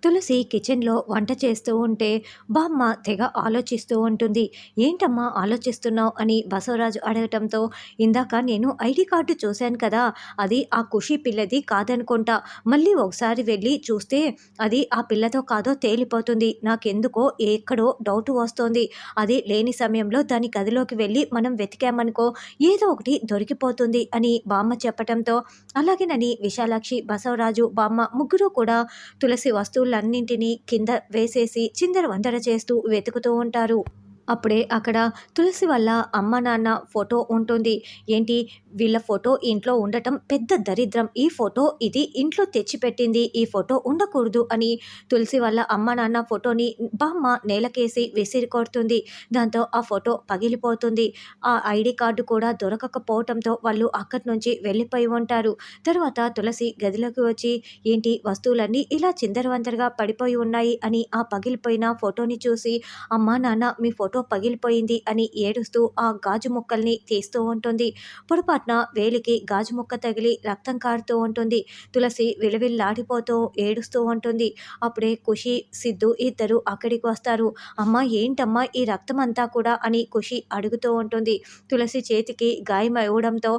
తులసి కిచెన్లో వంట చేస్తూ ఉంటే బామ్మ తెగ ఆలోచిస్తూ ఉంటుంది. ఏంటమ్మా ఆలోచిస్తున్నావు అని బసవరాజు అడగటంతో, ఇందాక నేను ఐడి కార్డు చూశాను కదా, అది ఆ ఖుషి పిల్లది కాదనుకుంటా. మళ్ళీ ఒకసారి వెళ్ళి చూస్తే అది ఆ పిల్లతో కాదో తేలిపోతుంది. నాకెందుకో ఎక్కడో డౌట్ వస్తోంది. అది లేని సమయంలో దాని గదిలోకి వెళ్ళి మనం వెతికామనుకో, ఏదో ఒకటి దొరికిపోతుంది అని బామ్మ చెప్పటంతో, అలాగేనని విశాలాక్షి, బసవరాజు, బామ్మ ముగ్గురు కూడా తులసి వస్తువులన్నింటినీ కింద వేసేసి చిందరవందర చేస్తూ వెతుకుతూ ఉంటారు. అప్పుడే అక్కడ తులసి వాళ్ళ అమ్మ నాన్న ఫోటో ఉంటుంది. ఏంటి, వీళ్ళ ఫోటో ఇంట్లో ఉండటం పెద్ద దరిద్రం. ఈ ఫోటో ఇది ఇంట్లో తెచ్చిపెట్టింది. ఈ ఫోటో ఉండకూడదు అని తులసి వాళ్ళ అమ్మ నాన్న ఫోటోని బామ్మ నేలకేసి విసిరి కొడుతుంది. దాంతో ఆ ఫోటో పగిలిపోతుంది. ఆ ఐడి కార్డు కూడా దొరకకపోవటంతో వాళ్ళు అక్కడి నుంచి వెళ్ళిపోయి ఉంటారు. తర్వాత తులసి గదిలోకి వచ్చి, ఏంటి వస్తువులన్నీ ఇలా చిందరవందరగా పడిపోయి ఉన్నాయి అని ఆ పగిలిపోయిన ఫోటోని చూసి, అమ్మా నాన్న మీ ఫోటో పగిలిపోయింది అని ఏడుస్తూ ఆ గాజు ముక్కల్ని తీస్తూ ఉంటుంది. పొరపాటున వేలికి గాజు ముక్క తగిలి రక్తం కారుతూ ఉంటుంది. తులసి విలవిల్లాడిపోతూ ఏడుస్తూ ఉంటుంది. అప్పుడే ఖుషి, సిద్ధు ఇద్దరు అక్కడికి వస్తారు. అమ్మ ఏంటమ్మా ఈ రక్తం అంతా కూడా అని ఖుషి అడుగుతూ ఉంటుంది. తులసి చేతికి గాయం అవ్వడంతో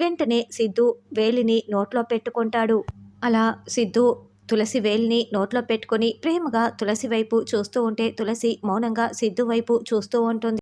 వెంటనే సిద్ధు వేలిని నోట్లో పెట్టుకుంటాడు. అలా సిద్ధు తులసి వేలిని నోట్లో పెట్టుకొని ప్రేమగా తులసి వైపు చూస్తూ ఉంటే, తులసి మౌనంగా సిద్ధు వైపు చూస్తూ ఉంటుంది.